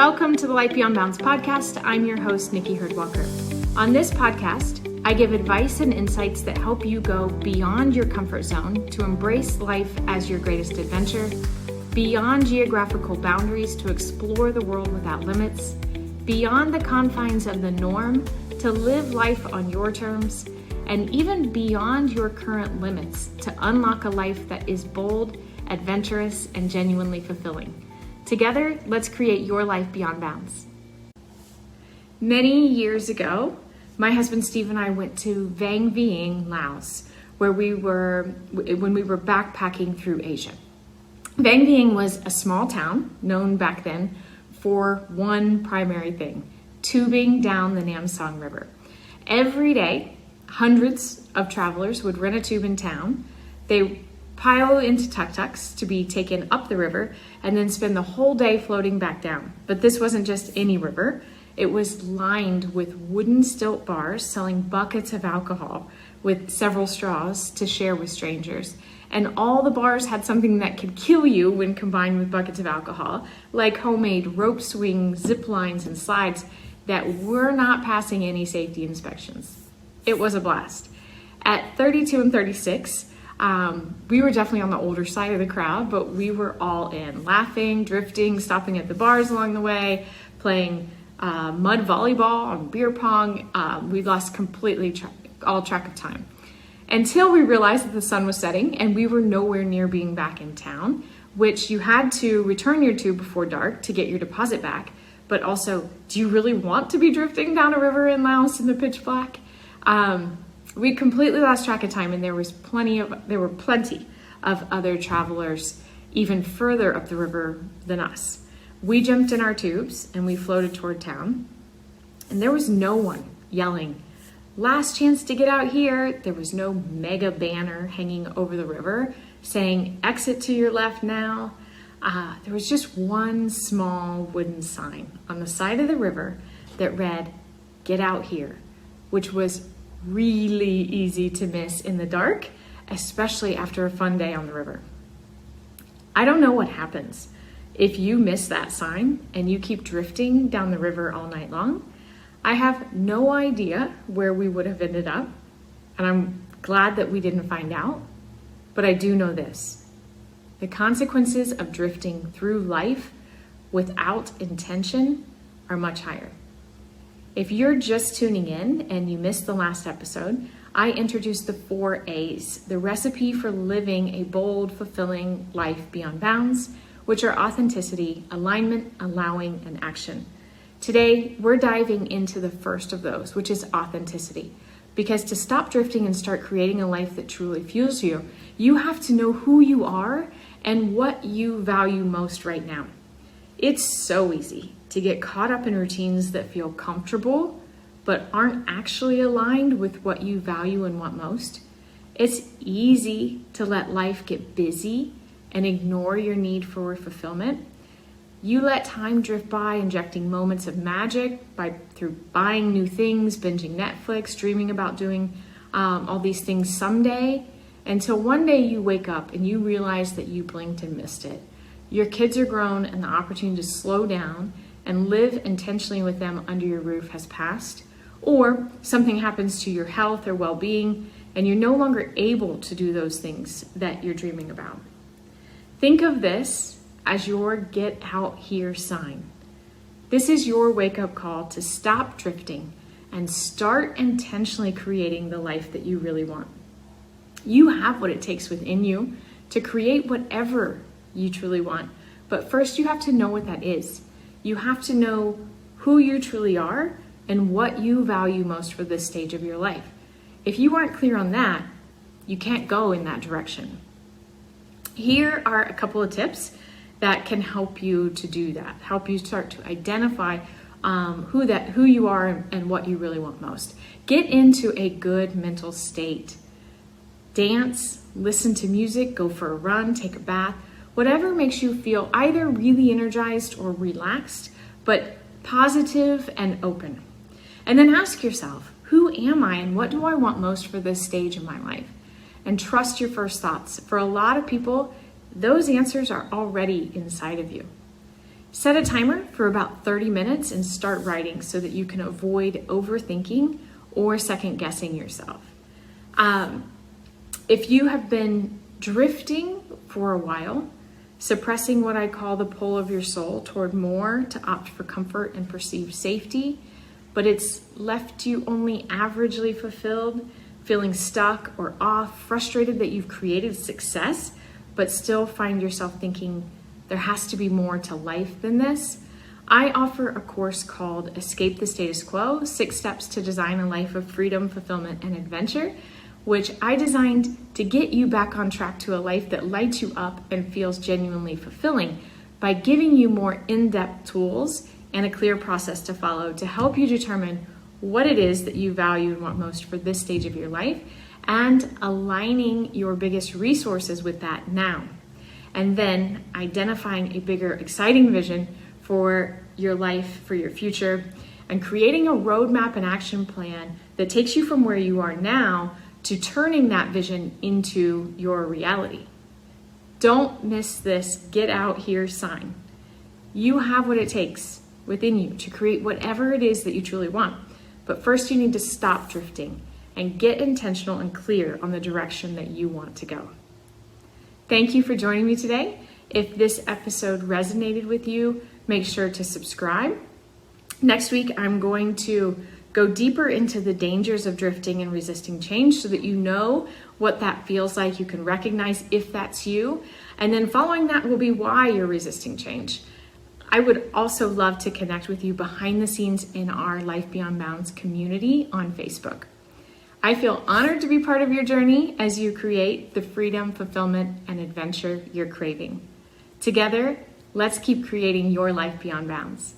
Welcome to the Life Beyond Bounds podcast. I'm your host, Nicki Herdwalker. On this podcast, I give advice and insights that help you go beyond your comfort zone to embrace life as your greatest adventure, beyond geographical boundaries to explore the world without limits, beyond the confines of the norm to live life on your terms, and even beyond your current limits to unlock a life that is bold, adventurous, and genuinely fulfilling. Together, let's create your life beyond bounds. Many years ago, my husband Steve and I went to Vang Vieng, Laos, when we were backpacking through Asia. Vang Vieng was a small town known back then for one primary thing: tubing down the Nam Song River. Every day, hundreds of travelers would rent a tube in town. They pile into tuk-tuks to be taken up the river and then spend the whole day floating back down. But this wasn't just any river. It was lined with wooden stilt bars selling buckets of alcohol with several straws to share with strangers. And all the bars had something that could kill you when combined with buckets of alcohol, like homemade rope swings, zip lines, and slides that were not passing any safety inspections. It was a blast. At 32 and 36, we were definitely on the older side of the crowd, but we were all in, laughing, drifting, stopping at the bars along the way, playing mud volleyball and beer pong. We lost completely all track of time until we realized that the sun was setting and we were nowhere near being back in town, which you had to return your tube before dark to get your deposit back. But also, do you really want to be drifting down a river in Laos in the pitch black? We completely lost track of time, and there were plenty of other travelers even further up the river than us. We jumped in our tubes and we floated toward town, and there was no one yelling, "Last chance to get out here." There was no mega banner hanging over the river saying, "Exit to your left now." There was just one small wooden sign on the side of the river that read, "Get out here," which was really easy to miss in the dark, especially after a fun day on the river. I don't know what happens if you miss that sign and you keep drifting down the river all night long. I have no idea where we would have ended up, and I'm glad that we didn't find out, but I do know this: the consequences of drifting through life without intention are much higher. If you're just tuning in and you missed the last episode, I introduced the 4 A's, the recipe for living a bold, fulfilling life beyond bounds, which are authenticity, alignment, allowing, and action. Today, we're diving into the first of those, which is authenticity. Because to stop drifting and start creating a life that truly fuels you, you have to know who you are and what you value most right now. It's so easy to get caught up in routines that feel comfortable but aren't actually aligned with what you value and want most. It's easy to let life get busy and ignore your need for fulfillment. You let time drift by, injecting moments of magic through buying new things, binging Netflix, dreaming about doing all these things someday, until one day you wake up and you realize that you blinked and missed it. Your kids are grown and the opportunity to slow down and live intentionally with them under your roof has passed, or something happens to your health or well-being and you're no longer able to do those things that you're dreaming about. Think of this as your get out here sign. This is your wake-up call to stop drifting and start intentionally creating the life that you really want. You have what it takes within you to create whatever you truly want, but first you have to know what that is. You have to know who you truly are and what you value most for this stage of your life. If you aren't clear on that, you can't go in that direction. Here are a couple of tips that can help you to do that, help you start to identify who you are and what you really want most. Get into a good mental state. Dance, listen to music, go for a run, take a bath, whatever makes you feel either really energized or relaxed, but positive and open. And then ask yourself, who am I and what do I want most for this stage of my life? And trust your first thoughts. For a lot of people, those answers are already inside of you. Set a timer for about 30 minutes and start writing so that you can avoid overthinking or second guessing yourself. If you have been drifting for a while, suppressing what I call the pull of your soul toward more to opt for comfort and perceived safety, but it's left you only averagely fulfilled, feeling stuck or off, frustrated that you've created success, but still find yourself thinking there has to be more to life than this, I offer a course called Escape the Status Quo, 6 Steps to Design a Life of Freedom, Fulfillment, and Adventure, which I designed to get you back on track to a life that lights you up and feels genuinely fulfilling by giving you more in-depth tools and a clear process to follow to help you determine what it is that you value and want most for this stage of your life and aligning your biggest resources with that now. And then identifying a bigger, exciting vision for your life, for your future, and creating a roadmap and action plan that takes you from where you are now to turning that vision into your reality. Don't miss this get out here sign. You have what it takes within you to create whatever it is that you truly want. But first you need to stop drifting and get intentional and clear on the direction that you want to go. Thank you for joining me today. If this episode resonated with you, make sure to subscribe. Next week, I'm going to go deeper into the dangers of drifting and resisting change so that you know what that feels like. You can recognize if that's you. And then following that will be why you're resisting change. I would also love to connect with you behind the scenes in our Life Beyond Bounds community on Facebook. I feel honored to be part of your journey as you create the freedom, fulfillment, and adventure you're craving. Together, let's keep creating your life beyond bounds.